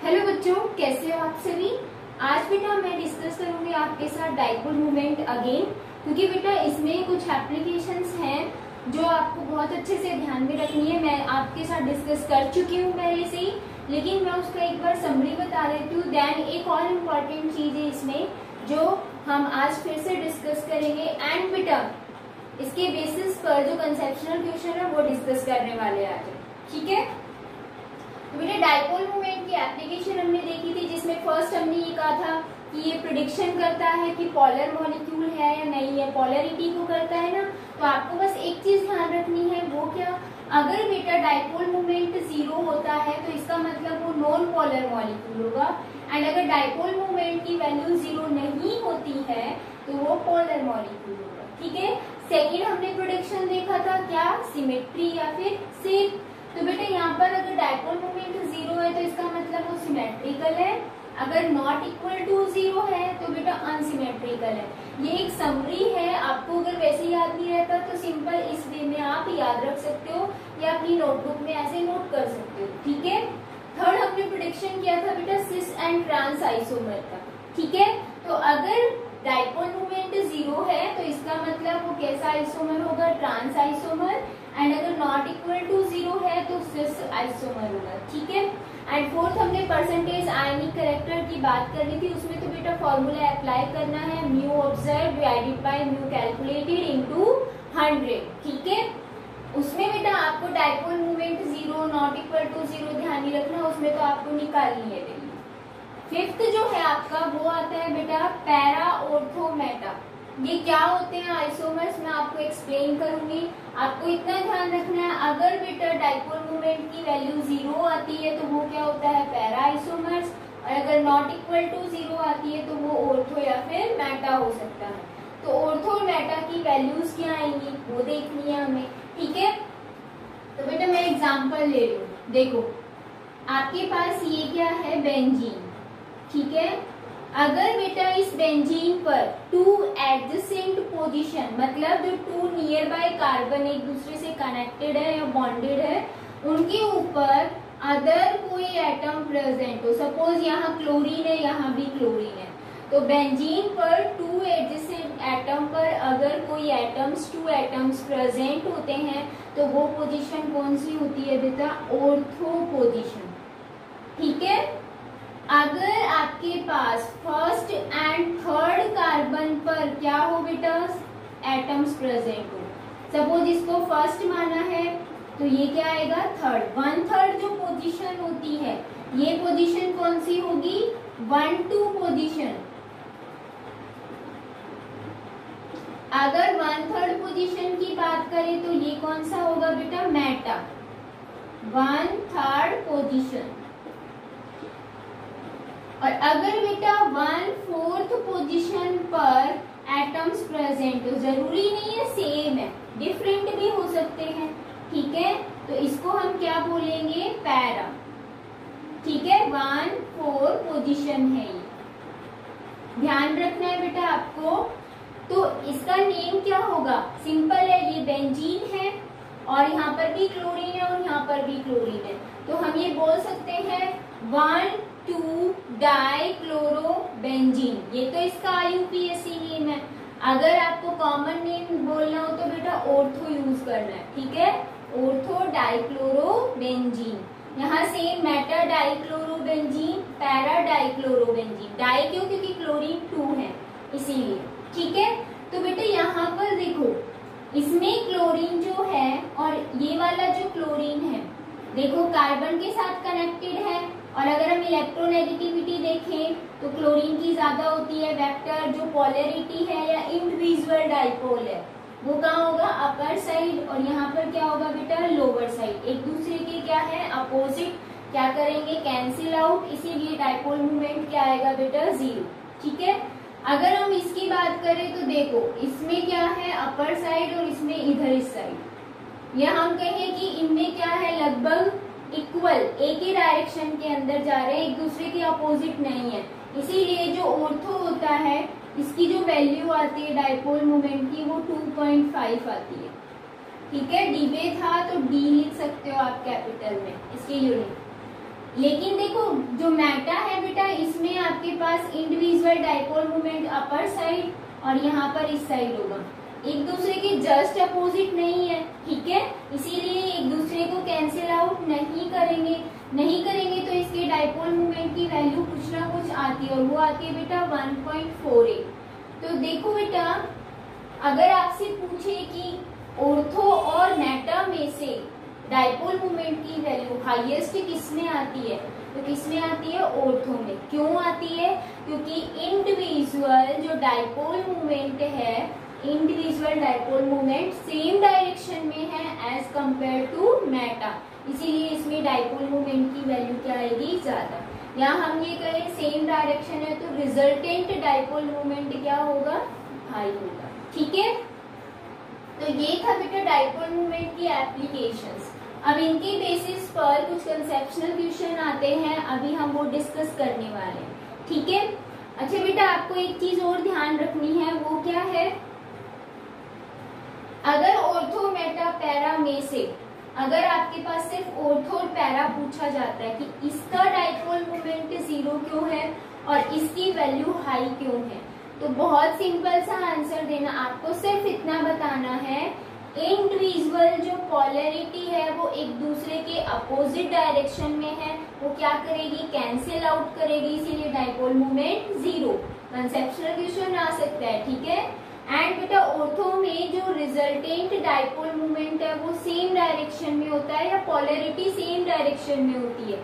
Hello बच्चों, कैसे हो आप सभी। आज बेटा मैं डिस्कस करूंगी आपके साथ डाइपोल मोमेंट अगेन, क्योंकि बेटा इसमें कुछ एप्लीकेशंस हैं जो आपको बहुत अच्छे से ध्यान में रखनी है। मैं आपके साथ डिस्कस कर चुकी हूँ पहले से ही, लेकिन मैं उसका एक बार समरी बता देती हूँ। देन एक और इम्पॉर्टेंट चीज है इसमें जो हम आज फिर से डिस्कस करेंगे। एंड बेटा इसके बेसिस पर जो कंसेप्शनल क्वेश्चन है वो डिस्कस करने वाले आज, ठीक है। तो बेटा डाइपोल मोमेंट की एप्लीकेशन हमने देखी थी, जिसमें फर्स्ट हमने ये कहा था कि ये प्रिडिक्शन करता है कि पोलर मॉलिक्यूल है या नहीं है, पोलरिटी को करता है ना। तो आपको बस एक चीज ध्यान रखनी है, वो क्या, अगर बेटा डाइपोल मोमेंट 0 होता है तो इसका मतलब वो नॉन पोलर मॉलिक्यूल होगा। एंड अगर डाइपोल मोमेंट की वैल्यू 0 नहीं होती है तो वो पोलर मॉलिक्यूल होगा, ठीक है। सेकेंड हमने प्रिडिक्शन देखा था, क्या, सिमेट्री या फिर सेम। तो बेटा यहाँ पर अगर डाइपोल मोमेंट 0 है तो इसका मतलब वो सिमेट्रिकल है, अगर नॉट इक्वल टू 0 है तो बेटा अनसिमेट्रिकल है। ये एक समरी है, आपको अगर वैसे याद नहीं रहता तो सिंपल इस वे में आप याद रख सकते हो या अपनी नोटबुक में ऐसे नोट कर सकते हो, ठीक है। थर्ड हमने प्रेडिक्शन किया था बेटा सिस एंड ट्रांस आइसोमर का, ठीक है। तो अगर डाइपोल मोमेंट 0 है तो इसका मतलब वो कैसा आइसोमर होगा, ट्रांस आइसोमर। एंड अगर नॉट इक्वल टू 0 है तो सिस आइसोमर होगा, ठीक है। एंड फोर्थ हमने परसेंटेज आयनिक कैरेक्टर की बात करनी थी, उसमें तो बेटा फॉर्मूला अप्लाई करना है, mu observe divided by mu calculated into 100, ठीक है। उसमें बेटा आपको dipole moment 0 not equal to 0 ध्यान नहीं रखना, उसमें तो आपको निकालनी है। फिफ्थ जो है आपका वो आता है बेटा पैरा ऑर्थोमेटा। ये क्या होते हैं आइसोमर्स, मैं आपको एक्सप्लेन करूंगी। आपको इतना ध्यान रखना है, अगर बेटा डाइपोल मोमेंट की वैल्यू 0 आती है तो वो क्या होता है, पैरा आइसोमर्स। और अगर नॉट इक्वल टू 0 आती है तो वो ऑर्थो या फिर मेटा हो सकता है। तो ऑर्थो और मेटा की वैल्यूज क्या आएंगी वो देखनी है हमें, ठीक है। तो बेटा मैं एग्जाम्पल ले रही हूँ, देखो आपके पास ये क्या है, बेंजीन, ठीक है। अगर बेटा इस बेंजीन पर 2 एडजेसेंट पोजीशन, मतलब जो 2 नियर बाय कार्बन एक दूसरे से कनेक्टेड है या बॉन्डेड है, उनके ऊपर अदर कोई एटम प्रेजेंट हो, सपोज यहाँ क्लोरीन है, यहाँ भी क्लोरीन है, तो बेंजीन पर 2 एडजेसेंट एटम पर अगर कोई एटम्स 2 एटम्स प्रेजेंट होते हैं तो वो पोजीशन कौन सी होती है बेटा, ऑर्थो पोजीशन, ठीक है। अगर आपके पास फर्स्ट एंड थर्ड कार्बन पर क्या हो बेटा, एटम्स प्रेजेंट हो, सपोज इसको फर्स्ट माना है तो ये क्या आएगा, थर्ड। 1/3 जो पोजीशन होती है ये पोजीशन कौन सी होगी, 1-2 पोजीशन। अगर 1/3 पोजीशन की बात करें तो ये कौन सा होगा बेटा, मेटा, 1/3 पोजीशन। और अगर बेटा 1/4 पोजीशन पर एटम्स प्रेजेंट, तो जरूरी नहीं है सेम है, डिफरेंट भी हो सकते हैं, ठीक है। तो इसको हम क्या बोलेंगे, पैरा, ठीक है। 1/4 पोजीशन है ये, ध्यान रखना है बेटा आपको। तो इसका नेम क्या होगा, सिंपल है, ये बेंजीन है और यहाँ पर भी क्लोरीन है और यहाँ पर भी क्लोरीन है, तो हम ये बोल सकते हैं 1,2 डाइक्लोरोबेंजीन। ये तो इसका IUPAC नेम है। अगर आपको कॉमन नेम बोलना हो तो बेटा ऑर्थो यूज करना है, ठीक है, ऑर्थो डाइक्लोरोबेंजीन। यहाँ same meta dichlorobenzene, para dichlorobenzene. Di क्यों, क्योंकि क्लोरीन 2 है इसीलिए, ठीक है। तो बेटा यहाँ पर देखो, इसमें क्लोरीन जो है और ये वाला जो क्लोरीन है देखो कार्बन के साथ कनेक्टेड है, और अगर हम इलेक्ट्रोनेगेटिविटी देखें तो क्लोरीन की ज्यादा होती है। वेक्टर जो पोलरिटी है या इंडिविजुअल डाइपोल है वो कहाँ होगा, अपर साइड, और यहाँ पर क्या होगा बेटा, लोअर साइड। एक दूसरे के क्या है, अपोजिट, क्या करेंगे, कैंसिल आउट, इसीलिए डाइपोल मोमेंट क्या आएगा बेटा, 0, ठीक है। अगर हम इसकी बात करें तो देखो इसमें क्या है, अपर साइड, और इसमें इधर इस साइड, या हम कहें कि इनमें क्या है, लगभग इक्वल, एक ही डायरेक्शन के अंदर जा रहे हैं, एक दूसरे के अपोजिट नहीं है। इसीलिए जो ऑर्थो होता है इसकी जो वैल्यू आती है डाइपोल मोमेंट की वो 2.5 आती है, ठीक है। डीवे था तो डी लिख सकते हो आप कैपिटल में इसकी यूनिट। लेकिन देखो जो मेटा है बेटा, इसमें आपके पास individual dipole moment upper side और यहाँ पर इस साइड होगा, एक दूसरे के जस्ट अपोजिट नहीं है, ठीक है। इसीलिए एक दूसरे को कैंसिल आउट नहीं करेंगे तो इसके डाइपोल मोमेंट की वैल्यू कुछ ना कुछ आती है, और वो आती है बेटा 1.48। तो देखो बेटा, अगर आपसे पूछे कि ऑर्थो और मेटा में से डाइपोल मोमेंट की वैल्यू हाईएस्ट किसमें आती है, तो किसमें आती है, ऑर्थो में। क्यों आती है, क्योंकि इंडिविजुअल जो डाइपोल मोमेंट है, individual dipole moment same direction में है एज कंपेयर टू मेटा, इसीलिए इसमें डाइपोल मोमेंट की वैल्यू क्या आएगी, ज्यादा। यहाँ हम ये कहें सेम डायरेक्शन है तो रिजल्टेंट डाइपोल मोमेंट क्या होगा, हाई होगा, ठीक है। तो ये था बेटा डाइपोल मोमेंट की एप्लीकेशंस। अब इनके बेसिस पर कुछ कंसेप्शनल क्वेश्चन आते हैं, अभी हम वो डिस्कस करने वाले हैं, ठीक है। अच्छा बेटा, आपको एक चीज और ध्यान रखनी है, वो क्या है, अगर ऑर्थो मेटा पैरा में से अगर आपके पास सिर्फ ऑर्थो और पैरा पूछा जाता है कि इसका डाइपोल मोमेंट 0 क्यों है और इसकी वैल्यू हाई क्यों है, तो बहुत सिंपल सा आंसर देना, आपको सिर्फ इतना बताना है, इंडिविजुअल जो पोलैरिटी है वो एक दूसरे के अपोजिट डायरेक्शन में है, वो क्या करेगी, कैंसिल आउट करेगी, इसीलिए डाइपोल मोमेंट 0। कंसेप्शनल क्वेश्चन आ सकता है, ठीक है। एंड बेटा ऑर्थो में जो रिजल्टेंट डाइपोल मोमेंट है वो सेम डायरेक्शन में होता है या पोलैरिटी सेम डायरेक्शन में होती है।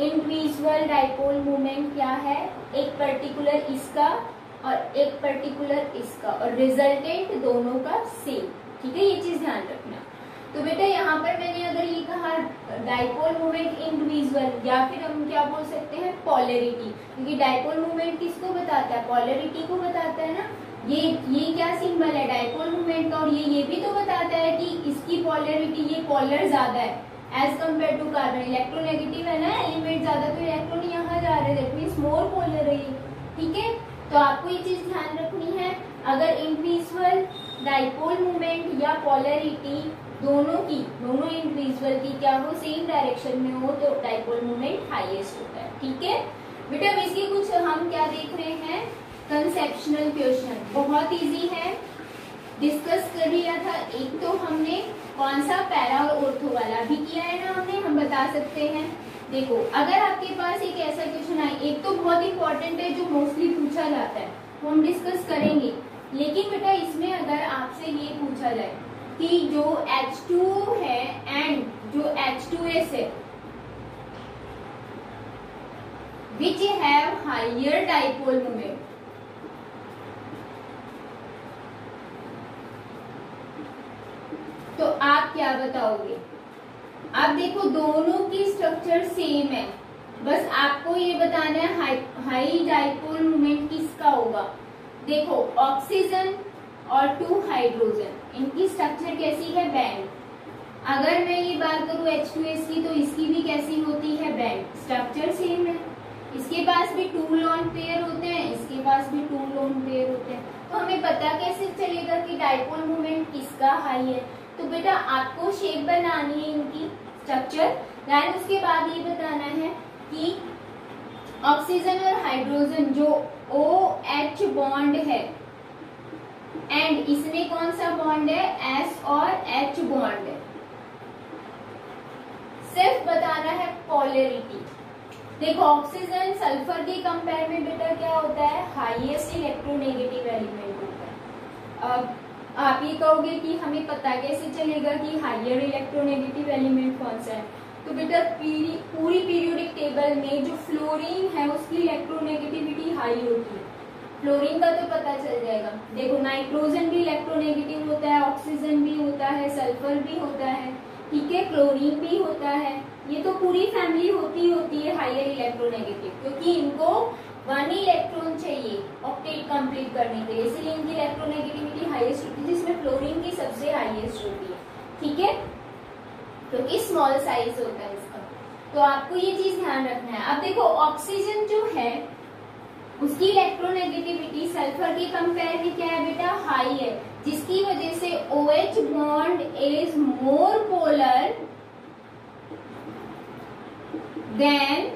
इंडिविजुअल डाइपोल मोमेंट क्या है, एक पर्टिकुलर इसका और एक पर्टिकुलर इसका, और रिजल्टेंट दोनों का सेम, ठीक है, ये चीज ध्यान रखना। तो बेटा यहाँ पर मैंने अगर ये कहा डाइपोल मोमेंट इंडिविजुअल, या फिर हम क्या बोल सकते हैं, पोलैरिटी, क्योंकि डाइपोल मोमेंट किसको बताता है, पोलैरिटी को बताता है ना। ये क्या सिंबल है, डाइपोल मोमेंट का, और ये भी तो बताता है कि इसकी पोलैरिटी, ये पोलर ज्यादा है as compare to carbon, electronegative है ना एलिमेंट ज्यादा, तो इलेक्ट्रॉन यहाँ जा रहे हैं, दैट मींस मोर पोलर है, ठीक है। तो आपको ये चीज ध्यान रखनी है, अगर इंडिविजुअल डाइपोल मोमेंट या पोलैरिटी दोनों इंडिविजुअल की क्या हो, सेम डायरेक्शन में हो, तो डाइपोल मोमेंट हाईएस्ट होता है, ठीक है बेटा। अब इसके कुछ हम क्या देख रहे हैं, कंसेप्शनल क्वेश्चन, बहुत इजी है, डिस्कस कर लिया था। एक तो हमने कौन सा, पैरा और ऑर्थो वाला भी किया है ना हमने, हम बता सकते हैं। देखो अगर आपके पास एक ऐसा क्वेश्चन आए, एक तो बहुत इंपॉर्टेंट है जो मोस्टली पूछा जाता है, वो हम डिस्कस करेंगे, लेकिन बेटा इसमें अगर आपसे ये पूछा जाए कि जो H2O है एंड जो H2S है, which have higher dipole moment, तो आप क्या बताओगे। अब देखो दोनों की स्ट्रक्चर सेम है, बस आपको ये बताना है हाई डाइपोल मोमेंट किसका होगा। देखो ऑक्सीजन और 2 हाइड्रोजन, इनकी स्ट्रक्चर कैसी है, बैंड। अगर मैं ये बात करूं H2S की, तो इसकी भी कैसी होती है, बैंड, स्ट्रक्चर सेम है। इसके पास भी 2 लोन पेयर होते हैं, इसके पास भी 2 लोन पेयर होते हैं, तो हमें पता कैसे चलेगा कि डाइपोल मोमेंट किसका हाई है। तो बेटा आपको शेप बनानी है इनकी स्ट्रक्चर, देन उसके बाद ये बताना है कि ऑक्सीजन और हाइड्रोजन जो OH बॉन्ड है एंड इसमें कौन सा बॉन्ड है, S और H बॉन्ड है, सिर्फ बताना है पोलैरिटी। देखो ऑक्सीजन सल्फर के कंपेयर में बेटा क्या होता है, हाईएस्ट इलेक्ट्रोनेगेटिव एलिमेंट होता है। अब आप ये कहोगे कि हमें पता कैसे चलेगा कि हायर इलेक्ट्रोनेगेटिव एलिमेंट कौन सा है, तो बेटा पूरी पीरियोडिक टेबल में जो फ्लोरीन है उसकी इलेक्ट्रोनेगेटिविटी हाई होती है, फ्लोरीन का तो पता चल जाएगा। देखो नाइट्रोजन भी इलेक्ट्रोनेगेटिव होता है, ऑक्सीजन भी होता है, सल्फर भी होता है, ठीक है, क्लोरीन भी होता है, ये तो पूरी फैमिली होती है हायर इलेक्ट्रोनेगेटिव, क्योंकि इनको 1 इलेक्ट्रॉन चाहिए ऑक्टेट कंप्लीट करने के लिए, इसलिए इनकी इलेक्ट्रोनेगेटिविटी हाईएस्ट होती है, जिसमें फ्लोरीन की सबसे हाईएस्ट होती है, ठीक है, क्योंकि स्मॉल साइज होता है इसका। तो आपको ये चीज ध्यान रखना है। अब देखो ऑक्सीजन जो है उसकी इलेक्ट्रोनेगेटिविटी सल्फर के कंपेयर में क्या है बेटा, हाई है, जिसकी वजह से OH bond is more polar than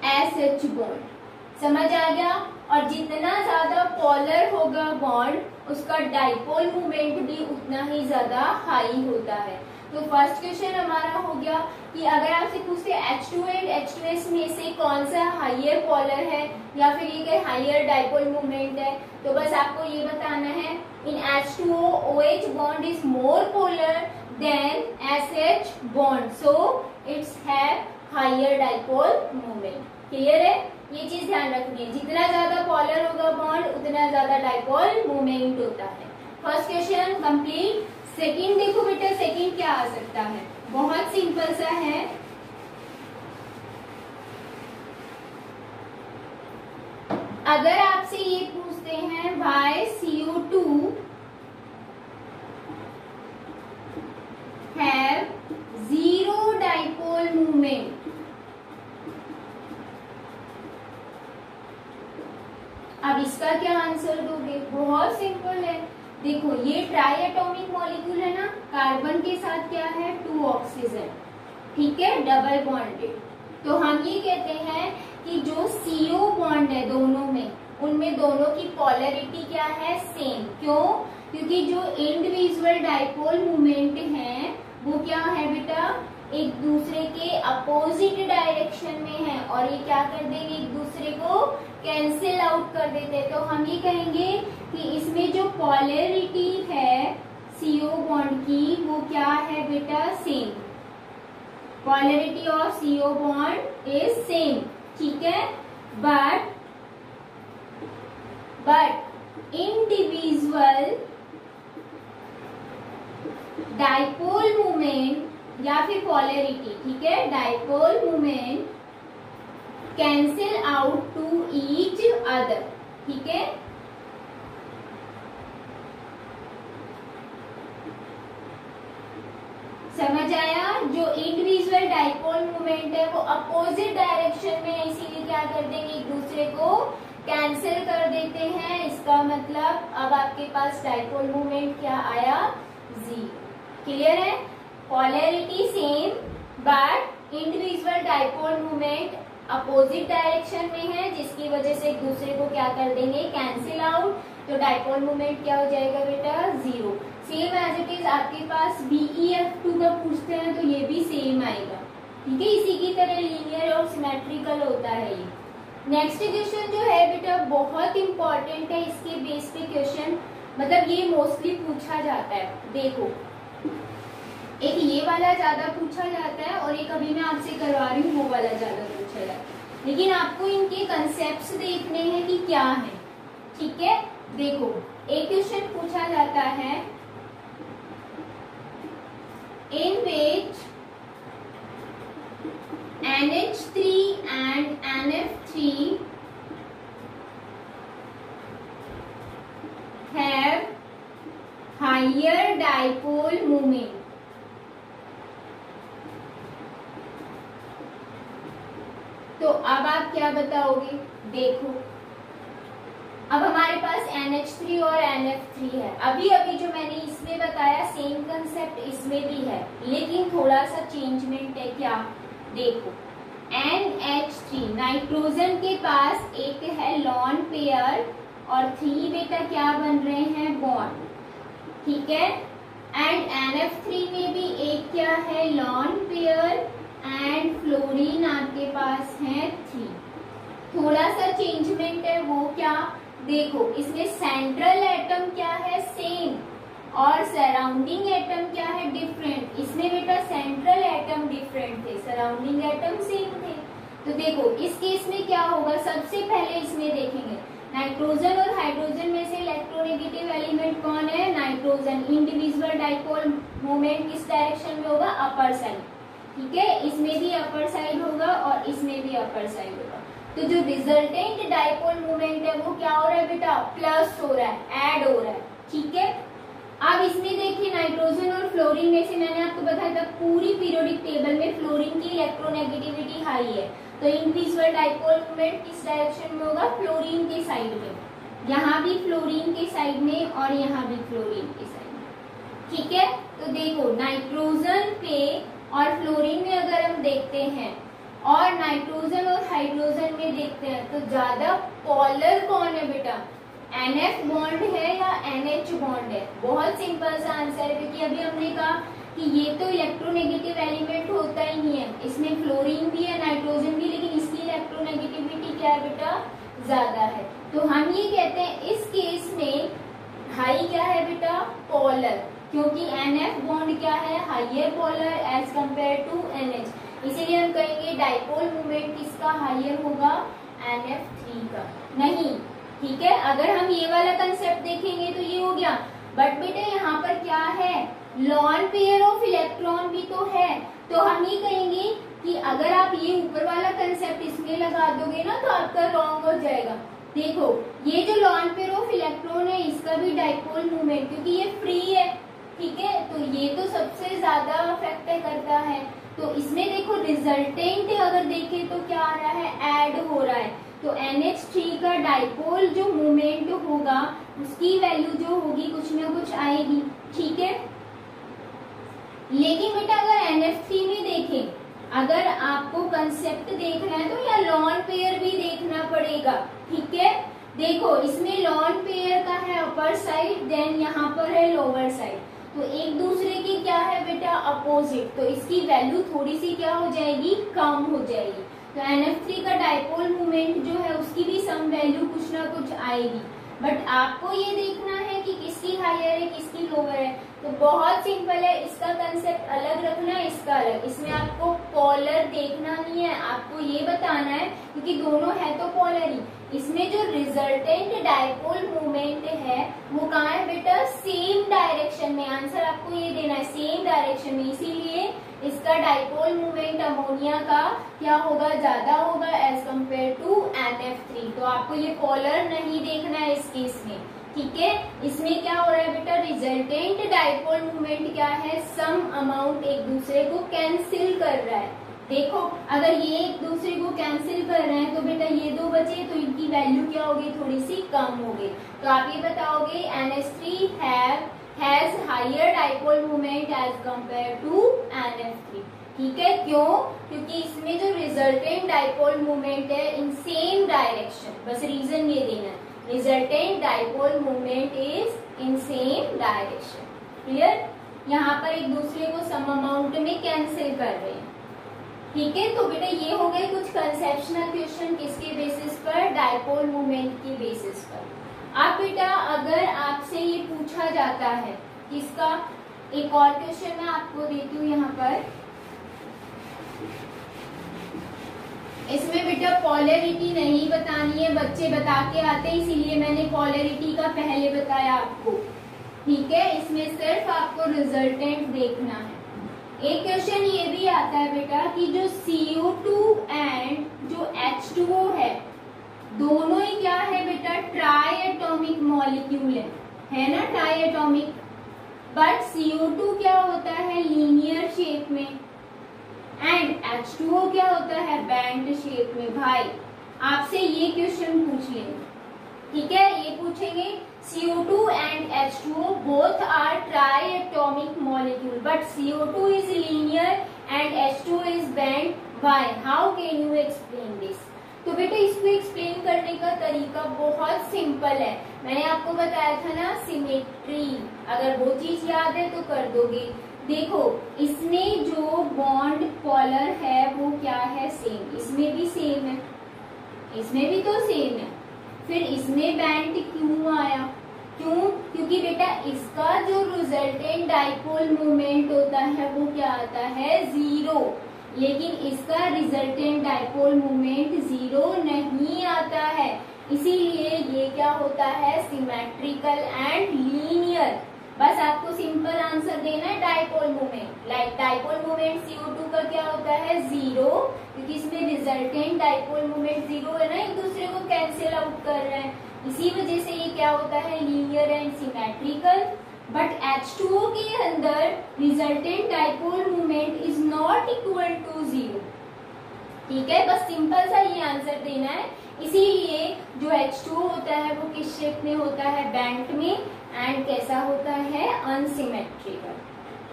SH bond. समझ आ गया? और जितना ज्यादा पोलर होगा बॉन्ड उसका डाइपोल मोमेंट भी उतना ही ज्यादा हाई होता है। तो फर्स्ट क्वेश्चन हमारा हो गया कि अगर आपसे पूछते H2 एंड H2S में से कौन सा हाइयर पोलर है या फिर ये हाइयर डाइपोल मोमेंट है, तो बस आपको ये बताना है in H2O OH bond is more polar than SH bond, so it's have higher dipole moment. Clear है? ये चीज ध्यान रखनी है, जितना ज्यादा पोलर होगा बॉन्ड उतना ज्यादा डाइपोल मोमेंट होता है। First question complete. सेकंड देखो बेटा, सेकंड क्या आ सकता है, बहुत सिंपल सा है। अगर आपसे ये पूछते हैं why CO2 have zero dipole movement, अब इसका क्या आंसर दोगे? बहुत सिंपल है। देखो ये ट्राई एटॉमिक मॉलिक्यूल है ना, कार्बन के साथ क्या है 2 ऑक्सीजन, ठीक है, डबल बॉन्डेड। तो हम ये कहते हैं कि जो CO बॉन्ड है दोनों में, उनमें दोनों की पोलरिटी क्या है? सेम। क्यों? क्योंकि जो इंडिविजुअल डाइपोल मोमेंट है वो क्या है बेटा? एक दूसरे के अपोजिट डायरेक्शन में है और ये क्या कर देंगे? एक दूसरे को कैंसिल आउट कर देते हैं। तो हम ये कहेंगे कि इसमें जो पोलरिटी है CO बॉन्ड की वो क्या है बेटा? Same. Polarity of CO bond is same, ठीक है। बट इंडिविजुअल डाइपोल मोमेंट या फिर पोलरिटी, ठीक है, dipole moment cancel out to each other, ठीक है। समझ आया? जो इंडिविजुअल डाइपोल मोमेंट है वो अपोजिट डायरेक्शन में है, इसीलिए क्या कर देंगे? एक दूसरे को कैंसिल कर देते हैं। इसका मतलब अब आपके पास डाइपोल मोमेंट क्या आया? 0। क्लियर है? Polarity same but individual dipole moment opposite direction में है, जिसकी वजह से एक दूसरे को क्या कर देंगे? Cancel out. तो डाइपोल मोमेंट क्या हो जाएगा बेटा? 0। सेम एज इट इज आपके पास BeF2 का पूछते हैं तो ये भी सेम आएगा, ठीक है। इसी की तरह लीनियर और सिमेट्रिकल होता है ये। नेक्स्ट क्वेश्चन जो है बेटा बहुत इंपॉर्टेंट है, इसके बेस पे क्वेश्चन मतलब ये मोस्टली पूछा जाता है। देखो एक ये वाला ज्यादा पूछा जाता है और एक अभी मैं आपसे करवा रही हूँ वो वाला ज्यादा पूछा जाता है, लेकिन आपको इनके कंसेप्ट्स देखने हैं कि क्या है, ठीक है। देखो एक क्वेश्चन पूछा जाता है इन विच NH3 and NF3 have higher dipole moment। तो अब आप क्या बताओगे? देखो अब हमारे पास NH3 और NF3 है, अभी अभी जो मैंने इसमें बताया सेम कंसेप्ट इसमें भी है, लेकिन थोड़ा सा चेंजमेंट है। क्या? देखो NH3 नाइट्रोजन के पास एक है लॉन पेयर और 3 बेटा क्या बन रहे हैं? बॉन्ड, ठीक है। एंड NF3 में भी एक क्या है? लॉन पेयर एंड फ्लोरीन आपके पास है 3। थोड़ा सा चेंजमेंट है, वो क्या? देखो इसमें सेंट्रल एटम क्या है? सेम और सराउंडिंग एटम क्या है? डिफरेंट। इसमें बेटा सेंट्रल एटम डिफरेंट थे, सराउंडिंग एटम सेम थे। तो देखो इस केस में क्या होगा? सबसे पहले इसमें देखेंगे नाइट्रोजन और हाइड्रोजन में से इलेक्ट्रोनेगेटिव एलिमेंट कौन है? नाइट्रोजन। इंडिविजुअल डाइपोल मोमेंट किस डायरेक्शन में होगा? अपर साइड, ठीक है। इसमें भी अपर साइड होगा और इसमें भी अपर साइड होगा। तो जो रिजल्टेंट डाइपोल मोमेंट है वो क्या हो रहा है बेटा? प्लस हो रहा है, ऐड हो रहा है, ठीक है। अब इसमें देखिए नाइट्रोजन और फ्लोरीन में से मैंने आपको बताया था पूरी पीरियोडिक टेबल में फ्लोरीन की इलेक्ट्रोनेगेटिविटी हाई है, तो इंडिविजुअल डाइपोल मोमेंट किस डायरेक्शन में होगा? फ्लोरीन के साइड में। यहाँ भी फ्लोरीन के साइड में और यहाँ भी फ्लोरीन के साइड में, ठीक है। तो देखो नाइट्रोजन पे और फ्लोरीन में अगर हम देखते हैं और नाइट्रोजन और हाइड्रोजन में देखते हैं तो ज्यादा पोलर कौन है बेटा, NF बॉन्ड है या NH बॉन्ड है? बहुत सिंपल सा आंसर है, क्योंकि अभी हमने कहा कि ये तो इलेक्ट्रोनेगेटिव एलिमेंट होता ही नहीं है, इसमें फ्लोरीन भी है, नाइट्रोजन भी, लेकिन इसकी इलेक्ट्रोनेगेटिविटी क्या है बेटा, ज्यादा है। तो हम ये कहते हैं इस केस में हाई क्या है बेटा, पोलर, क्योंकि NF बॉन्ड क्या है, higher polar as compare to NH, इसीलिए हम कहेंगे डाइपोल मोमेंट किसका हाइयर होगा, NF3 का। नहीं, ठीक है, अगर हम ये वाला कंसेप्ट देखेंगे तो ये हो गया, बट बेटा यहाँ पर क्या है, लॉन पेयर ऑफ इलेक्ट्रॉन भी तो है, तो हम ये कहेंगे कि अगर आप ये ऊपर वाला कंसेप्ट इसमें लगा दोगे ना तो आपका रॉन्ग हो जाएगा। देखो ये जो लॉन पेयर ऑफ इलेक्ट्रॉन है इसका भी डाइपोल मूवमेंट, क्योंकि ये फ्री है, ठीक है, तो ये तो सबसे ज्यादा अफेक्ट करता है। तो इसमें देखो रिजल्टेंट अगर देखें तो क्या आ रहा है, ऐड हो रहा है, तो NH3 का डाइपोल जो मूवमेंट होगा उसकी वैल्यू जो होगी कुछ ना कुछ आएगी, ठीक है। लेकिन बेटा अगर NF3 में देखें, अगर आपको कंसेप्ट देखना है तो या लॉन पेयर भी देखना पड़ेगा, ठीक है। देखो इसमें लॉन पेयर का है अपर साइड, देन यहाँ पर है लोअर साइड, तो एक दूसरे की क्या है बेटा, अपोजिट, तो इसकी वैल्यू थोड़ी सी क्या हो जाएगी, कम हो जाएगी। तो NF3 का डाइपोल मूवमेंट जो है उसकी भी सम वैल्यू कुछ ना कुछ आएगी, बट आपको ये देखना है कि किसकी हायर है किसकी लोअर है। तो बहुत सिंपल है, इसका कंसेप्ट अलग रखना है, इसका अलग, इसमें आपको पोलर देखना नहीं है, आपको ये बताना है क्योंकि दोनों है तो पोलर ही। इसमें जो रिजल्टेंट डाइपोल मूवमेंट है वो कहाँ है बेटा, सेम डायरेक्शन में, आंसर आपको ये देना है सेम डायरेक्शन में, इसीलिए इसका डाइपोल मूवमेंट अमोनिया का क्या होगा, ज्यादा होगा एज कंपेयर टू NF3। तो आपको ये पोलर नहीं देखना है इस केस में, ठीक है। इसमें क्या हो रहा है बेटा, रिजल्टेंट डाइपोल मूवमेंट क्या है, सम अमाउंट एक दूसरे को कैंसिल कर रहा है। देखो अगर ये एक दूसरे को कैंसिल कर रहे हैं तो बेटा ये दो बचे तो इनकी वैल्यू क्या होगी, थोड़ी सी कम होगी। तो आप ये बताओगे NH3 has higher dipole movement as compare to NF3, ठीक है। क्यों, क्योंकि इसमें जो रिजल्टेंट डाइपोल मूवमेंट है इन सेम डायरेक्शन, बस रीजन ये देना है, resultant dipole movement is in same direction, clear. यहाँ पर एक दूसरे को सम अमाउंट में कैंसिल कर रहे हैं, ठीक है। तो बेटा ये हो गए कुछ कंसेप्शनल क्वेश्चन किसके बेसिस पर, डाइपोल मूवमेंट की बेसिस पर। अब बेटा अगर आपसे ये पूछा जाता है किसका, एक और क्वेश्चन मैं आपको देती हूँ यहाँ पर, इसमें बेटा पोलैरिटी नहीं बतानी है, बच्चे बता के आते हैं इसीलिए मैंने पोलैरिटी का पहले बताया आपको, ठीक है। इसमें सिर्फ आपको रिजल्टेंट देखना है। एक क्वेश्चन ये भी आता है बेटा कि जो CO2 एंड जो H2O है दोनों ही क्या है बेटा, ट्राई एटॉमिक मॉलिक्यूल है ना, ट्राई एटॉमिक, बट CO2 क्या होता है, लीनियर शेप में, एंड H2O क्या होता है, बैंड शेप में। भाई आपसे ये क्वेश्चन पूछ लेंगे, ठीक है, ये पूछेंगे CO2 and H2O both are triatomic molecule but CO2 is linear and H2O is bent. Why? How can you explain this? तो बेटा इसको एक्सप्लेन करने का तरीका बहुत सिंपल है, मैंने आपको बताया था ना, सिमेट्री, अगर वो चीज याद है तो कर दोगे। देखो इसमें जो बॉन्ड पोलर है वो क्या है, सेम, इसमें भी सेम है, इसमें भी तो सेम है, फिर इसमें बैंड क्यों आया, क्यों, क्योंकि बेटा इसका जो रिजल्टेंट डाइपोल मूवमेंट होता है वो क्या आता है, 0, लेकिन इसका रिजल्टेंट डाइपोल मूवमेंट 0 नहीं आता है, इसीलिए ये क्या होता है, सिमेट्रिकल एंड लीनियर। बस आपको सिंपल आंसर देना है dipole movement, like dipole movement CO2 का क्या होता है, 0, क्योंकि इसमें रिजल्टेंट डाइपोल मूवमेंट 0 है ना, एक दूसरे को कैंसिल आउट कर रहे हैं, इसी वजह से ये क्या होता है, linear and symmetrical. But H2O के अंदर resultant dipole movement is not equal to 0, ठीक है, बस सिंपल सा ये आंसर देना है। इसीलिए जो H2O होता है वो किस शेप में होता है, बैंड में, एंड कैसा होता है, अनसिमेट्रिकल।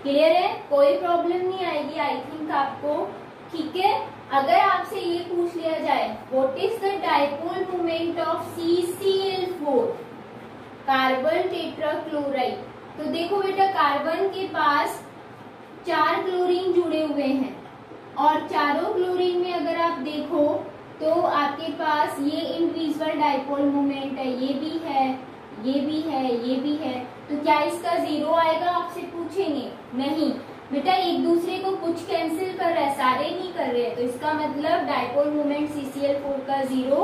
क्लियर है, कोई प्रॉब्लम नहीं आएगी आई थिंक आपको, ठीक है। अगर आपसे ये पूछ लिया जाए what is the dipole moment of CCl4 carbon tetrachloride, तो देखो बेटा कार्बन के पास 4 क्लोरीन जुड़े हुए हैं और चारों क्लोरीन में अगर आप देखो तो आपके पास ये इंडिविजुअल डाइपोल मोमेंट है, ये भी है, ये भी है, ये भी है, तो क्या इसका 0 आएगा आपसे पूछेंगे? नहीं बेटा, एक दूसरे को कुछ कैंसिल कर रहा है, सारे नहीं कर रहे हैं, तो इसका मतलब डाइपोल मोमेंट CCl4 का 0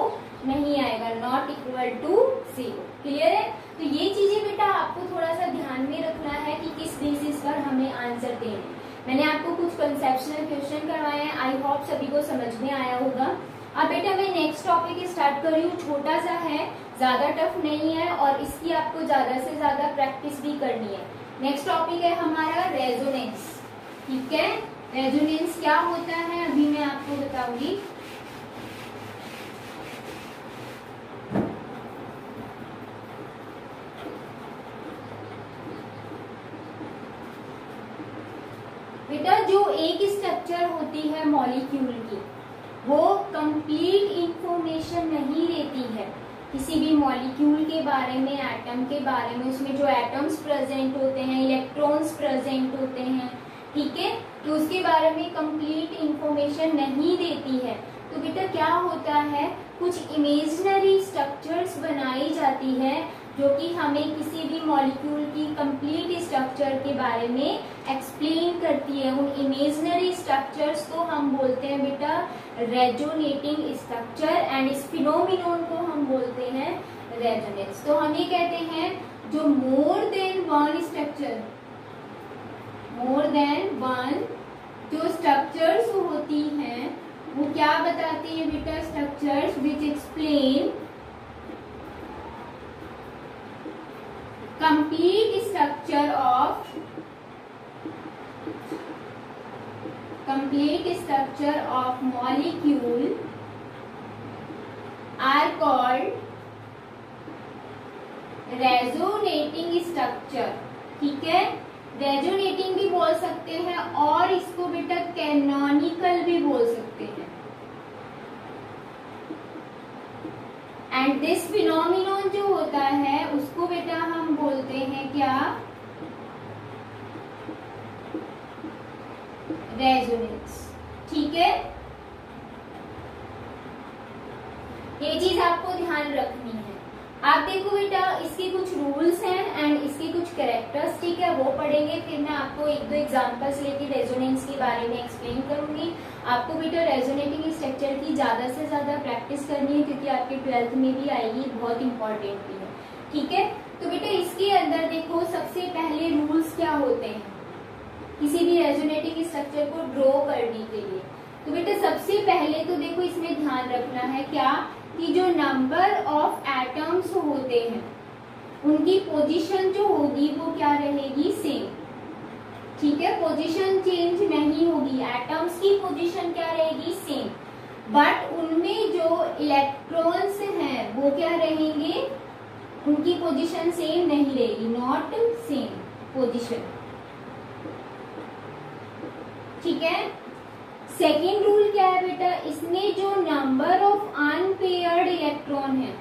नहीं आएगा, नॉट इक्वल टू 0। क्लियर है? तो ये चीजें बेटा आपको थोड़ा सा ध्यान में रखना है कि किस बेसिस पर हमें आंसर देने। मैंने आपको कुछ कंसेप्शनल क्वेश्चन करवाए हैं, आई होप सभी को समझ में आया होगा। अब बेटा मैं नेक्स्ट टॉपिक स्टार्ट कर रही हूँ, छोटा सा है, ज्यादा टफ नहीं है और इसकी आपको ज्यादा से ज्यादा प्रैक्टिस भी करनी है। नेक्स्ट टॉपिक है हमारा रेजोनेंस। ठीक है, रेजोनेंस क्या होता है अभी मैं आपको बताऊंगी। बेटा जो एक स्ट्रक्चर होती है मॉलिक्यूल की, वो कंप्लीट इंफॉर्मेशन नहीं देती है किसी भी मॉलिक्यूल के बारे में, एटम के बारे में, उसमें जो एटम्स प्रेजेंट होते हैं, इलेक्ट्रॉन्स प्रेजेंट होते हैं, ठीक है, तो उसके बारे में कंप्लीट इंफॉर्मेशन नहीं देती है। तो बेटा क्या होता है, कुछ इमेजिनरी स्ट्रक्चर्स बनाई जाती है जो कि हमें किसी भी मॉलिक्यूल की कंप्लीट स्ट्रक्चर के बारे में एक्सप्लेन करती है। उन इमेजिनरी स्ट्रक्चर्स को हम बोलते हैं बेटा रेजोनेटिंग स्ट्रक्चर, एंड इस फिनोमिनन को हम बोलते हैं रेजोनेंस। तो हम ये कहते हैं जो more than one structure, more than one जो स्ट्रक्चर्स होती हैं वो क्या बताती है बेटा, structures which explain complete structure of molecule are called resonating structure। ठीक है, रेजोनेटिंग भी बोल सकते हैं और इसको बेटा कैनोनिकल भी बोल सकते हैं। एंड दिस फिनोमिनन जो होता है उसको बेटा हम बोलते हैं क्या, रेजोनेंस। ठीक है, ये चीज आपको ध्यान रखनी है। आप देखो बेटा इसके कुछ रूल्स हैं एंड इसके कुछ कैरेक्टरिस्टिक है, वो पढ़ेंगे, फिर मैं आपको एक दो एग्जांपल्स लेके रेजोनेंस के बारे में एक्सप्लेन करूंगी। आपको बेटा रेजोनेटिंग स्ट्रक्चर की ज्यादा से ज्यादा प्रैक्टिस करनी है क्योंकि आपके 12th में भी आएगी, बहुत इंपॉर्टेंट भी है। ठीक है, तो बेटा इसके अंदर देखो सबसे पहले रूल्स क्या होते हैं किसी भी रेजोनेटिंग स्ट्रक्चर को ड्रॉ करने के लिए। तो बेटा सबसे पहले तो देखो इसमें ध्यान रखना है क्या, कि जो नंबर ऑफ एटम्स होते हैं उनकी पोजीशन जो होगी वो क्या रहेगी, सेम। ठीक है, पोजीशन चेंज नहीं होगी, एटम्स की पोजीशन क्या रहेगी, सेम, बट उनमें जो इलेक्ट्रॉन्स हैं वो क्या रहेंगे, उनकी पोजीशन सेम नहीं रहेगी, नॉट सेम पोजीशन। ठीक है, सेकेंड रूल क्या है बेटा, इसमें जो नंबर ऑफ अनपेयर्ड इलेक्ट्रॉन है,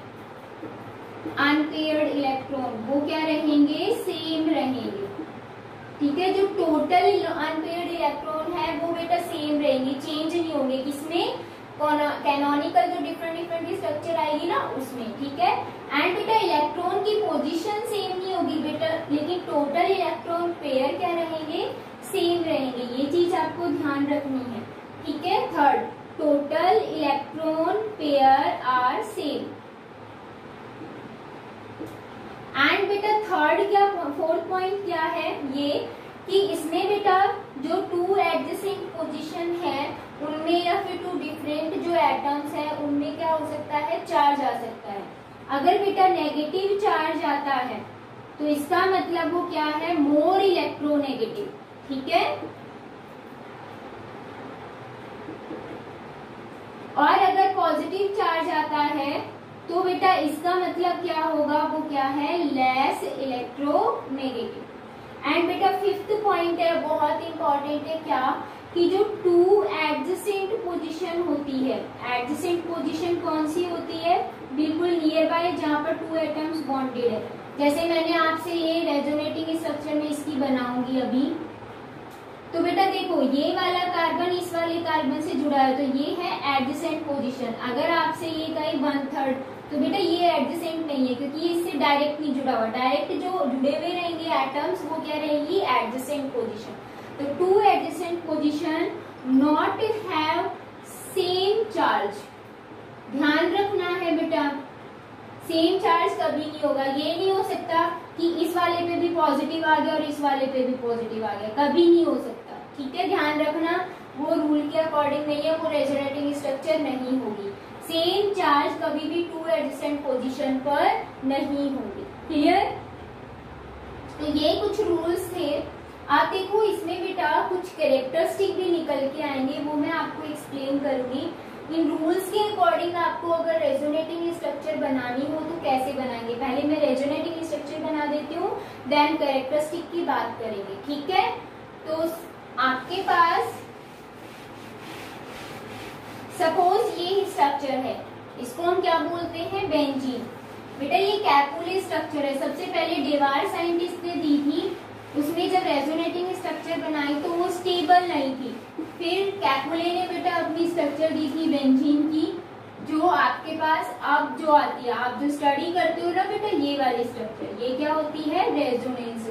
अनपेयर्ड इलेक्ट्रॉन वो क्या रहेंगे, सेम रहेंगे। ठीक है, जो टोटल अनपेयर्ड इलेक्ट्रॉन है वो बेटा सेम रहेंगे, चेंज नहीं होंगे। किसमें, कैनोनिकल जो डिफरेंट स्ट्रक्चर आएगी ना उसमें। ठीक है, एंड बेटा इलेक्ट्रॉन की पोजीशन सेम नहीं होगी बेटा, लेकिन टोटल इलेक्ट्रॉन पेयर क्या रहेंगे, सेम रहेंगे। ये चीज आपको ध्यान रखनी है। ठीक है, third, total electron pair are same. And बेटा थर्ड क्या, फोर्थ पॉइंट क्या है ये, कि इसमें बेटा जो टू एडजेसेंट पोजीशन है उनमें या फिर टू डिफरेंट जो एटम्स है उनमें क्या हो सकता है, चार्ज आ सकता है। अगर बेटा नेगेटिव चार्ज आता है तो इसका मतलब वो क्या है, मोर इलेक्ट्रोनेगेटिव। ठीक है, और अगर पॉजिटिव चार्ज आता है तो बेटा इसका मतलब क्या होगा, वो क्या है, लेस इलेक्ट्रोनेगेटिव। एंड बेटा फिफ्थ पॉइंट है, बहुत इंपॉर्टेंट है क्या, कि जो टू एडजेसेंट पोजीशन होती है, एडजेसेंट पोजीशन कौन सी होती है, बिल्कुल नियर बाय जहां पर टू एटम्स बॉन्डेड है। जैसे मैंने आपसे ये रेजोनेटिंग स्ट्रक्चर में इसकी बनाऊंगी अभी, तो बेटा देखो ये वाला कार्बन इस वाले कार्बन से जुड़ा है, तो ये है एडजेसेंट पोजीशन। अगर आपसे ये कहे 1/3, तो बेटा ये एडजेसेंट नहीं है, क्योंकि ये इससे डायरेक्ट नहीं जुड़ा हुआ। डायरेक्ट जो जुड़े हुए रहेंगे एटम्स वो क्या रहेंगी, एडजेसेंट पोजीशन। तो two adjacent position not have same charge. ध्यान रखना है बेटा, सेम चार्ज कभी नहीं होगा। ये नहीं हो सकता कि इस वाले पे भी पॉजिटिव आ गया और इस वाले पे भी पॉजिटिव आ गया, कभी नहीं हो सकता। ठीक है, ध्यान रखना, वो रूल के अकॉर्डिंग नहीं है, वो रेजोनेटिंग स्ट्रक्चर नहीं होगी। सेम चार्ज कभी भी टू एडजेसेंट पोजीशन पर नहीं होगी। क्लियर? तो ये कुछ रूल्स थे। आप देखो इसमें बेटा कुछ कैरेक्टरिस्टिक भी निकल के आएंगे, वो मैं आपको एक्सप्लेन करूंगी। इन रूल्स के अकॉर्डिंग आपको अगर रेजोनेटिंग स्ट्रक्चर बनानी हो तो कैसे बनाएंगे। पहले मैं रेजोनेटिंग स्ट्रक्चर बना देती हूँ, देन कैरेक्टरिस्टिक की बात करेंगे। ठीक है, तो आपके पास सपोज ये स्ट्रक्चर है, इसको हम क्या बोलते हैं, बेंजीन। बेटा ये कैपुले स्ट्रक्चर है। सबसे पहले डेवार साइंटिस्ट ने दी थी, उसमें जब रेजोनेटिंग स्ट्रक्चर बनाई तो वो स्टेबल नहीं थी। फिर कैपुले ने बेटा अपनी स्ट्रक्चर दी थी बेंजीन की, जो आपके पास अब जो आती है, आप जो स्टडी करते हो ना बेटा, ये वाली स्ट्रक्चर, ये क्या होती है, रेजोनेंस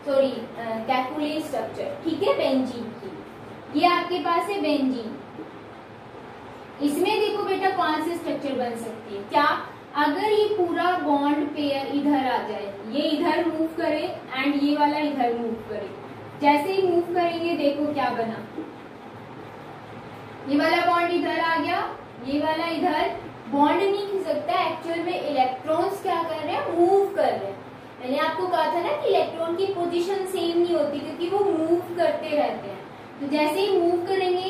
सॉरी कैपुले स्ट्रक्चर। ठीक है, बेंजीन की ये आपके पास है बेंजीन। इसमें देखो बेटा कौन सी स्ट्रक्चर बन सकती है, क्या अगर ये पूरा बॉन्ड पेयर इधर आ जाए, ये इधर मूव करे एंड ये वाला इधर मूव करे, जैसे ही मूव करेंगे देखो क्या बना, ये वाला बॉन्ड इधर आ गया, ये वाला इधर। बॉन्ड नहीं खिसकता, एक्चुअल में इलेक्ट्रॉन्स क्या कर रहे हैं, मूव कर रहे हैं। मैंने आपको कहा था ना कि इलेक्ट्रॉन की पोजीशन सेम नहीं होती, क्योंकि वो मूव करते रहते हैं। तो जैसे ही मूव करेंगे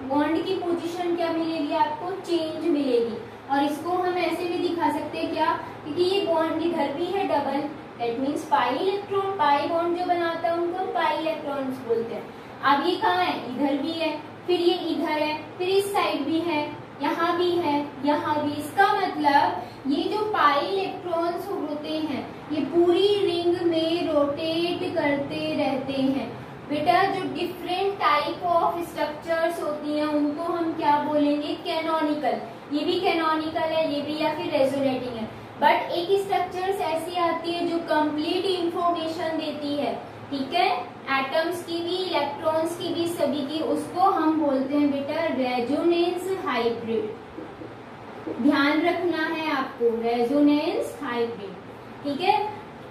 बॉन्ड की पोजीशन क्या मिलेगी, आपको चेंज मिलेगी। और इसको हम ऐसे भी दिखा सकते हैं क्या, क्योंकि ये बॉन्ड इधर भी है double, that means pi electron, pi bond जो बनाता है उनको पाई इलेक्ट्रॉन्स बोलते हैं। अब ये कहाँ है, इधर भी है, फिर ये इधर है, फिर इस साइड भी है, यहाँ भी है, यहाँ भी। इसका मतलब ये जो पाई इलेक्ट्रॉन्स होते हैं ये पूरी रिंग में रोटेट करते रहते हैं। बेटा जो डिफरेंट टाइप ऑफ स्ट्रक्चर्स होती हैं उनको हम क्या बोलेंगे, कैनोनिकल। ये भी कैनोनिकल है, ये भी, या फिर रेजोनेटिंग है। बट एक स्ट्रक्चर्स ऐसी आती है जो कंप्लीट इंफॉर्मेशन देती है, ठीक है, एटम्स की भी, इलेक्ट्रॉन्स की भी, सभी की, उसको हम बोलते हैं बेटा रेजोनेंस हाइब्रिड। ध्यान रखना है आपको, रेजोनेंस हाइब्रिड। ठीक है,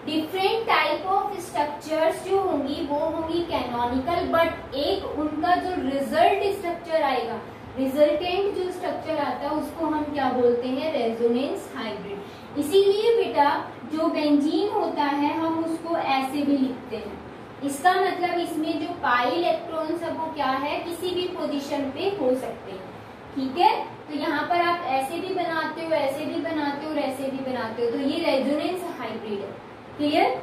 डिफरेंट टाइप ऑफ स्ट्रक्चर्स जो होंगी वो होंगी कैनोनिकल, बट एक उनका जो रिजल्ट स्ट्रक्चर आएगा, रिजल्टेंट जो स्ट्रक्चर आता है उसको हम क्या बोलते हैं, रेजोनेंस हाइब्रिड। इसीलिए बेटा जो बेंजीन होता है हम उसको ऐसे भी लिखते हैं। इसका मतलब इसमें जो पाई इलेक्ट्रॉन्स है वो क्या है, किसी भी पोजीशन पे हो सकते हैं। ठीक है, तो यहाँ पर आप ऐसे भी बनाते हो, ऐसे भी बनाते हो और ऐसे भी बनाते हो, तो ये रेजोनेंस हाइब्रिड है। क्लियर?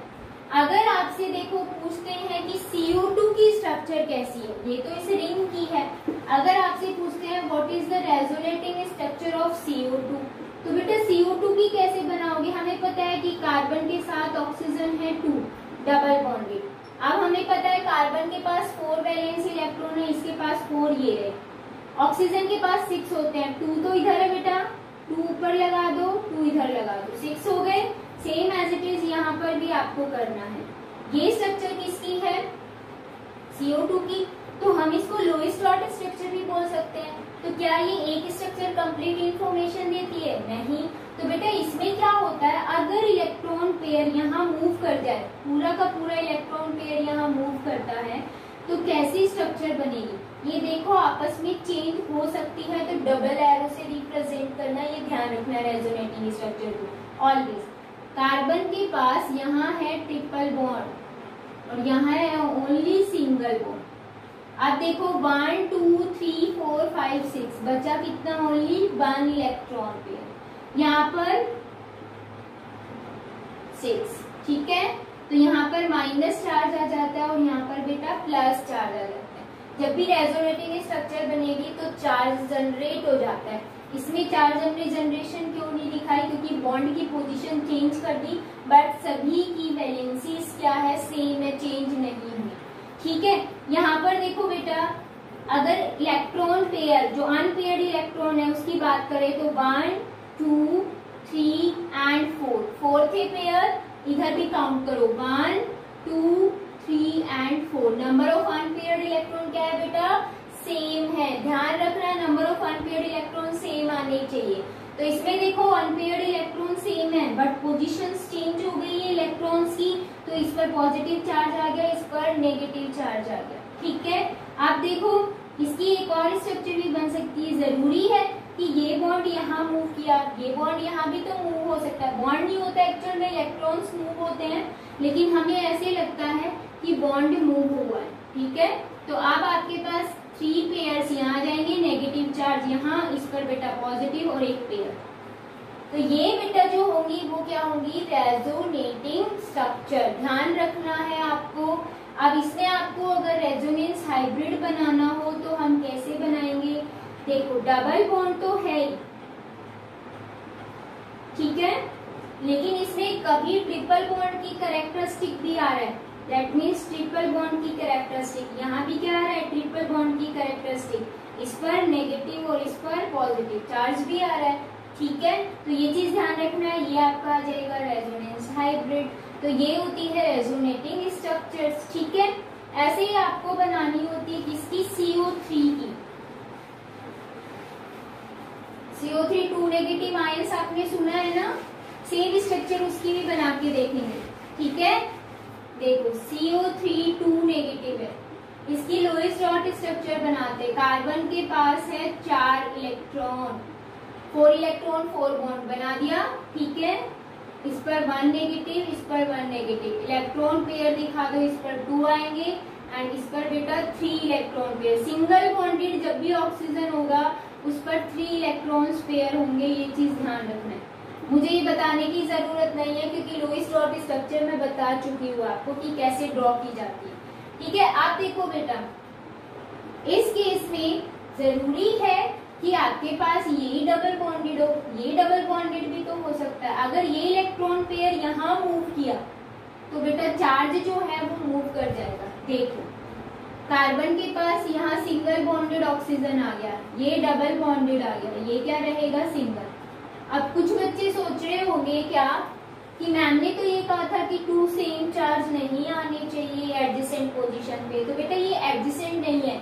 अगर आपसे देखो पूछते हैं कि CO2 की स्ट्रक्चर कैसी है, ये तो इस रिंग की है। अगर आपसे पूछते हैं what is the resonating structure of CO2, तो बेटा CO2 की कैसे बनाओगे, हमें पता है कि कार्बन के साथ ऑक्सीजन है 2 डबल बॉन्डेड। अब हमें पता है कार्बन के पास 4 वैलेंस इलेक्ट्रॉन है, इसके पास 4 ये है, ऑक्सीजन के पास 6 होते हैं। 2 तो इधर है बेटा, 2 ऊपर लगा दो, 2 इधर लगा दो, 6 हो गए। सेम एज इट इज यहाँ पर भी आपको करना है। ये स्ट्रक्चर किसकी है, CO2 की, तो हम इसको लोएस्ट ऑर्डर स्ट्रक्चर भी बोल सकते हैं। तो क्या ये एक स्ट्रक्चर कंप्लीट इंफॉर्मेशन देती है, नहीं। तो बेटा इसमें क्या होता है, अगर इलेक्ट्रॉन पेयर यहाँ मूव कर जाए, पूरा का पूरा इलेक्ट्रॉन पेयर यहाँ मूव करता है, तो कैसी स्ट्रक्चर बनेगी, ये देखो आपस में चेंज हो सकती है। तो डबल एरो से रिप्रेजेंट करना, ये ध्यान रखना रेजोनेटिंग स्ट्रक्चर को ऑलवेज। कार्बन के पास यहाँ है ट्रिपल बॉन्ड और यहाँ है ओनली सिंगल बॉन्ड। अब देखो 1 2 3 4 5 6 बचा कितना, ओनली 1 इलेक्ट्रॉन पेयर, यहाँ पर 6। ठीक है, तो यहाँ पर माइनस चार्ज आ जाता है और यहाँ पर बेटा प्लस चार्ज आ जाता है। जब भी रेजोनेटिंग स्ट्रक्चर बनेगी तो चार्ज जनरेट हो जाता है। इसमें चार्ज जनरेशन क्यों नहीं दिखाई, क्योंकि बॉन्ड की पोजीशन चेंज कर दी, बट सभी की वैलेंसीज क्या है, सेम है, चेंज नहीं हुई। ठीक है, यहाँ पर देखो बेटा, अगर इलेक्ट्रॉन पेयर जो अनपेयर्ड इलेक्ट्रॉन है उसकी बात करें तो 1 2 3 एंड 4, फोर्थ पेयर इधर भी काउंट करो, 1 2 3 and 4। Number of unpaired electron क्या है बेटा, सेम है। ध्यान रखना, number of unpaired electron same आने चाहिए। तो इसमें देखो अनपेयर्ड इलेक्ट्रॉन सेम है बट पोजीशंस चेंज हो गई है इलेक्ट्रॉन्स की, तो इस पर पॉजिटिव चार्ज आ गया, इस पर नेगेटिव चार्ज आ गया। ठीक है, आप देखो इसकी एक और स्ट्रक्चर भी बन सकती है। जरूरी है कि ये बॉन्ड यहाँ मूव किया, ये बॉन्ड यहाँ भी तो मूव हो सकता है। बॉन्ड नहीं होता एक्चुअल में, इलेक्ट्रॉन्स मूव होते हैं, लेकिन हमें ऐसे लगता है कि बॉन्ड मूव हुआ है। ठीक है, तो अब आपके पास 3 पेयर्स यहाँ आ जाएंगे, नेगेटिव चार्ज यहाँ, इस पर बेटा पॉजिटिव और एक पेयर। तो ये बेटा जो होंगी वो क्या होंगी, रेजोनेटिंग स्ट्रक्चर। ध्यान रखना है आपको। अब इसमें आपको अगर रेजोनेंस हाइब्रिड बनाना हो तो हम कैसे बनाएंगे, देखो डबल बॉन्ड तो है ही, ठीक है, लेकिन इसमें कभी ट्रिपल बॉन्ड की कैरेक्टरिस्टिक भी आ रहा है। दैट मीन्स ट्रिपल बॉन्ड की कैरेक्टरिस्टिक, यहाँ भी क्या आ रहा है, ट्रिपल बॉन्ड की कैरेक्टरिस्टिक, इस पर नेगेटिव और इस पर पॉजिटिव चार्ज भी आ रहा है। ठीक है, तो ये चीज ध्यान रखना है, ये आपका आ जाएगा रेजोनेंस हाइब्रिड। तो ये होती है रेजोनेटिंग स्ट्रक्चर्स। ठीक है, ऐसे ही आपको बनानी होती है किसकी, CO3 की। CO3 2 नेगेटिव आयंस आपने सुना है ना, सेम स्ट्रक्चर उसकी भी बना के देखेंगे। ठीक है, देखो CO3 2 नेगेटिव है, इसकी लोएस्ट डॉट स्ट्रक्चर बनाते हैं। कार्बन के पास है 4 इलेक्ट्रॉन, 4 इलेक्ट्रॉन 4 बॉन्ड बना दिया। ठीक है, इस पर 1 नेगेटिव, इस पर 1 नेगेटिव, इलेक्ट्रॉन पेयर दिखा दो, इस पर 2 आएंगे एंड इस पर बेटा 3 इलेक्ट्रॉन पेयर। सिंगल बॉन्डेड जब भी ऑक्सीजन होगा उस पर 3 इलेक्ट्रॉन्स पेयर होंगे, ये चीज ध्यान रखना है। मुझे ये बताने की जरूरत नहीं है क्योंकि लोएस्ट डॉट स्ट्रक्चर मैं बता चुकी हूँ आपको कि कैसे ड्रॉ की जाती है। ठीक है, आप देखो बेटा, इस केस में जरूरी है कि आपके पास ये डबल बॉन्डेड हो, ये डबल बॉन्डेड भी तो हो सकता है। अगर ये इलेक्ट्रॉन पेयर यहाँ मूव किया तो बेटा चार्ज जो है वो मूव कर जाएगा। देखो कार्बन के पास यहाँ सिंगल बॉन्डेड ऑक्सीजन आ गया, ये डबल बॉन्डेड आ गया, ये क्या रहेगा, सिंगल। अब कुछ बच्चे सोच रहे होंगे क्या कि मैम ने तो ये कहा था कि 2 सेम चार्ज नहीं आने चाहिए एडजेसेंट पोजीशन पे। तो बेटा ये एडजेसेंट नहीं है,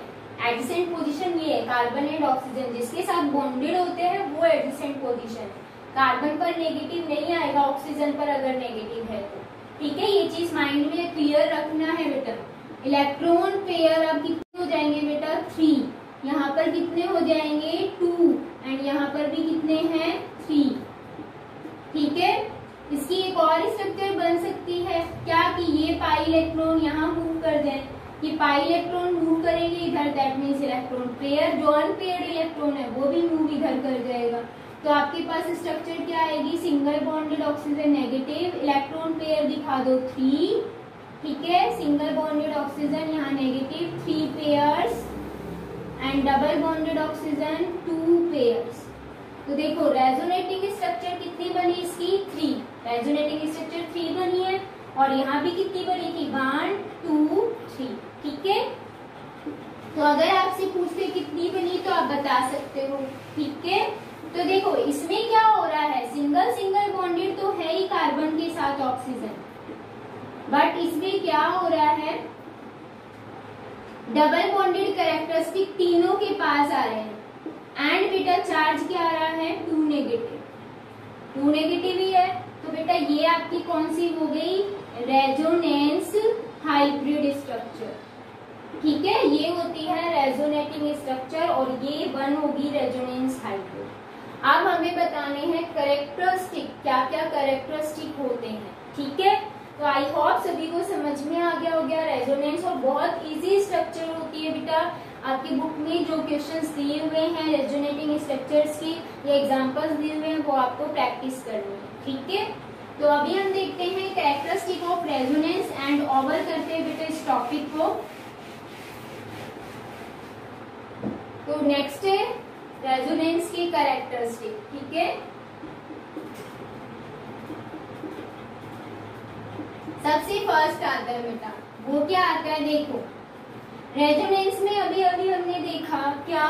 एडजेसेंट पोजीशन ये है, कार्बन एंड ऑक्सीजन जिसके साथ बॉन्डेड होते हैं वो एडजेसेंट पोजीशन। कार्बन पर नेगेटिव नहीं आएगा, ऑक्सीजन पर अगर नेगेटिव है तो। ठीक है, ये चीज माइंड में क्लियर रखना है बेटा। इलेक्ट्रॉन पेयर अब कितने हो जाएंगे बेटा, 3, यहाँ पर कितने हो जाएंगे 2 एंड यहाँ पर भी कितने हैं 3। ठीक है, इसकी एक और स्ट्रक्चर बन सकती है क्या कि ये पाई इलेक्ट्रॉन यहाँ मूव कर जाए, ये पाई इलेक्ट्रॉन मूव करेंगे इधर, दैट मीन्स इलेक्ट्रॉन पेयर जो अनपेयर्ड इलेक्ट्रॉन है वो भी मूव इधर कर जाएगा। तो आपके पास स्ट्रक्चर क्या आएगी, single bonded oxygen negative, electron pair दिखा दो 3। ठीक है, सिंगल बॉन्डेड ऑक्सीजन यहाँ negative 3 pairs and double bonded oxygen 2 pairs. तो देखो रेजोनेटिंग स्ट्रक्चर कितनी बनी इसकी, 3, रेजोनेटिंग स्ट्रक्चर 3 बनी है और यहाँ भी कितनी बनी थी, 1 2 3। ठीक है, तो अगर आपसे पूछते कितनी बनी तो आप बता सकते हो। ठीक है, तो देखो इसमें क्या हो रहा है, सिंगल सिंगल बॉन्डेड तो है ही कार्बन के साथ ऑक्सीजन, बट इसमें क्या हो रहा है, डबल बॉन्डेड कैरेक्टरिस्टिक तीनों के पास आ रहे हैं एंड बेटा चार्ज क्या आ रहा है, 2 नेगेटिव, 2 नेगेटिव ही है। तो बेटा ये आपकी कौन सी हो गई, रेजोनेंस हाइब्रिड स्ट्रक्चर। ठीक है, ये होती है रेजोनेटिंग स्ट्रक्चर और ये 1 होगी रेजोनेंस हाइब्रिड। अब हमें बताने हैं कैरेक्टरिस्टिक, क्या क्या कैरेक्टरिस्टिक होते हैं। ठीक है, तो आई होप सभी को समझ में आ गया होगा रेजोनेंस, और बहुत इजी स्ट्रक्चर होती है बेटा। आपकी बुक में जो क्वेश्चंस दिए हुए हैं रेजोनेटिंग स्ट्रक्चर्स की, ये एग्जांपल्स दिए हुए हैं, वो आपको प्रैक्टिस करनी है। ठीक है, तो अभी हम देखते हैं characteristic of resonance and over करते हैं बेटा इस टॉपिक को। तो नेक्स्ट है रेजोनेंस की कैरेक्टरिस्टिक, ठीक है। सबसे फर्स्ट आता है बेटा, वो क्या आता है देखो, रेजोनेंस में अभी अभी हमने देखा क्या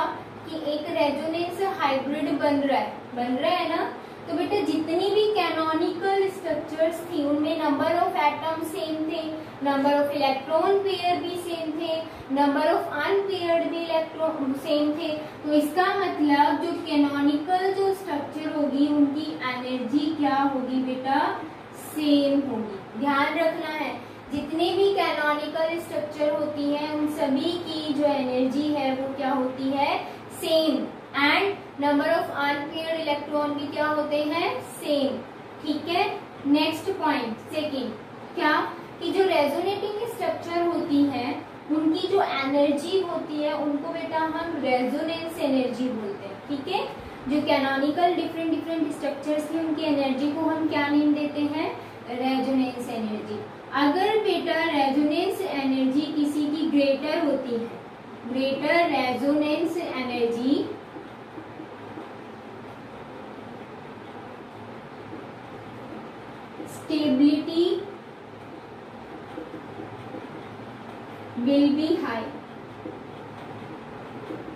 कि एक रेजोनेंस हाइब्रिड बन रहा है ना। तो बेटा जितनी भी कैनोनिकल स्ट्रक्चर्स थी उनमें नंबर ऑफ एटम सेम थे, नंबर ऑफ इलेक्ट्रॉन पेयर भी सेम थे, नंबर ऑफ अनपेयर्ड भी इलेक्ट्रॉन सेम थे। तो इसका मतलब जो कैनोनिकल जो स्ट्रक्चर होगी उनकी एनर्जी क्या होगी बेटा, सेम होगी। ध्यान रखना है, जितनी भी कैनोनिकल स्ट्रक्चर होती है उन सभी की जो एनर्जी है वो क्या होती है, same. And number of unpaired electron भी क्या होते हैं, सेम, ठीक है। नेक्स्ट पॉइंट सेकंड, क्या कि जो रेजोनेटिंग स्ट्रक्चर होती है उनकी जो एनर्जी होती है उनको बेटा हम रेजोनेंस एनर्जी बोलते हैं, ठीक है। जो कैनोनिकल डिफरेंट स्ट्रक्चर्स की उनकी एनर्जी को हम क्या नेम देते हैं, रेजोनेंस एनर्जी। अगर बेटा रेजोनेंस एनर्जी किसी की ग्रेटर होती है, greater resonance energy stability will be high.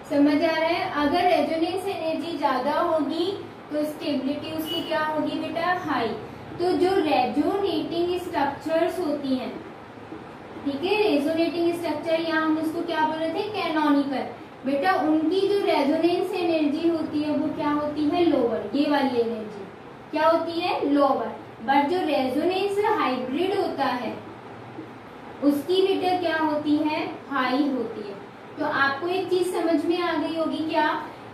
समझ आ रहा है, अगर रेजोनेंस एनर्जी ज्यादा होगी तो स्टेबिलिटी उसकी क्या होगी बेटा, हाई। तो जो रेजोनेटिंग स्ट्रक्चर्स होती हैं, ठीक है, रेजोनेटिंग स्ट्रक्चर यहाँ हम उसको क्या बोल रहे थे, कैनोनिकल, बेटा उनकी जो रेजोनेंस एनर्जी होती है वो क्या होती है, लोअर। ये वाली एनर्जी क्या होती है, लोअर। बट जो रेजोनेंस हाइब्रिड होता है उसकी बेटा क्या होती है, हाई होती है। तो आपको एक चीज समझ में आ गई होगी क्या,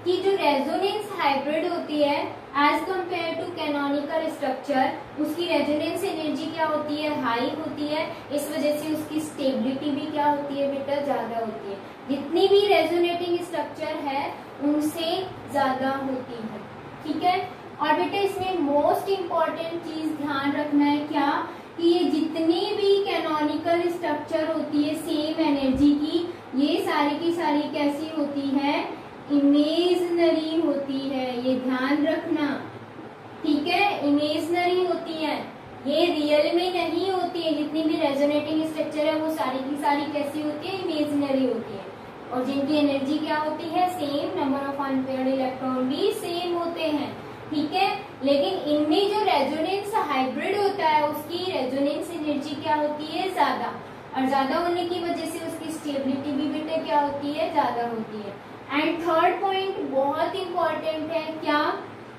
कि जो रेजोनेंस हाइब्रिड होती है as compare to canonical structure उसकी रेजोनेंस एनर्जी क्या होती है, हाई होती है। इस वजह से उसकी स्टेबिलिटी भी क्या होती है बेटा, ज्यादा होती है। जितनी भी रेजोनेटिंग स्ट्रक्चर है उनसे ज्यादा होती है, ठीक है। और बेटा इसमें मोस्ट इम्पॉर्टेंट चीज ध्यान रखना है क्या, कि ये जितनी भी कैनोनिकल स्ट्रक्चर होती है सेम एनर्जी की, ये सारी की सारी कैसी होती है, इमेजिनरी होती है। ये ध्यान रखना, ठीक है, इमेजिनरी होती है, ये रियल में नहीं होती है। जितनी भी रेजोनेटिंग स्ट्रक्चर है वो सारी की सारी कैसी होती है, इमेजिनरी होती है। और जिनकी एनर्जी क्या होती है, same, number of unpaired electron भी सेम होते हैं, ठीक है। लेकिन इनमें जो रेजोनेंस हाइब्रिड होता है उसकी रेजोनेंस एनर्जी क्या होती है, ज्यादा। और ज्यादा होने की वजह से उसकी स्टेबिलिटी भी बेटा क्या होती है, ज्यादा होती है। एंड थर्ड पॉइंट बहुत इंपॉर्टेंट है क्या,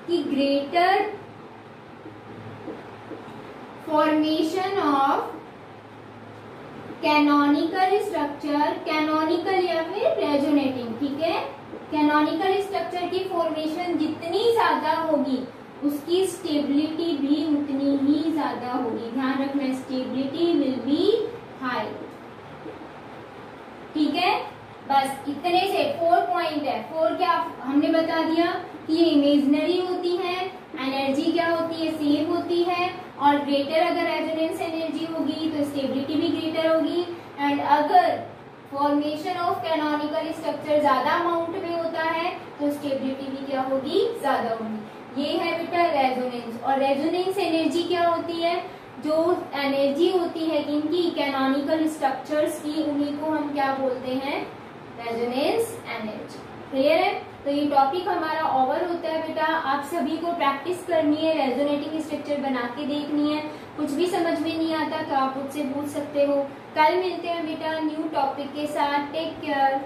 कि greater formation of canonical structure, canonical या फिर रेजोनेटिंग, ठीक है। कैनोनिकल स्ट्रक्चर की फॉर्मेशन जितनी ज्यादा होगी उसकी स्टेबिलिटी भी उतनी ही ज्यादा होगी। ध्यान रखना, स्टेबिलिटी विल बी हाई, ठीक है। बस इतने से 4 पॉइंट है। 4 क्या हमने बता दिया कि ये इमेजिनरी होती है, एनर्जी क्या होती है, सेम होती है, और ग्रेटर अगर रेजोनेंस एनर्जी होगी तो स्टेबिलिटी भी ग्रेटर होगी। एंड अगर फॉर्मेशन ऑफ कैनोनिकल स्ट्रक्चर ज्यादा अमाउंट में होता है तो स्टेबिलिटी भी क्या होगी, ज्यादा होगी। ये है बेटा रेजोनेंस। और रेजोनेंस एनर्जी क्या होती है, जो एनर्जी होती है इनकी कैनोनिकल स्ट्रक्चर्स की, उन्हीं को हम क्या बोलते हैं, रेजोनेंस एनर्जी। क्लियर है। तो ये टॉपिक हमारा ओवर होता है बेटा। आप सभी को प्रैक्टिस करनी है, रेजोनेटिंग स्ट्रक्चर बना के देखनी है। कुछ भी समझ में नहीं आता तो आप मुझसे पूछ सकते हो। कल मिलते हैं बेटा न्यू टॉपिक के साथ। Take care.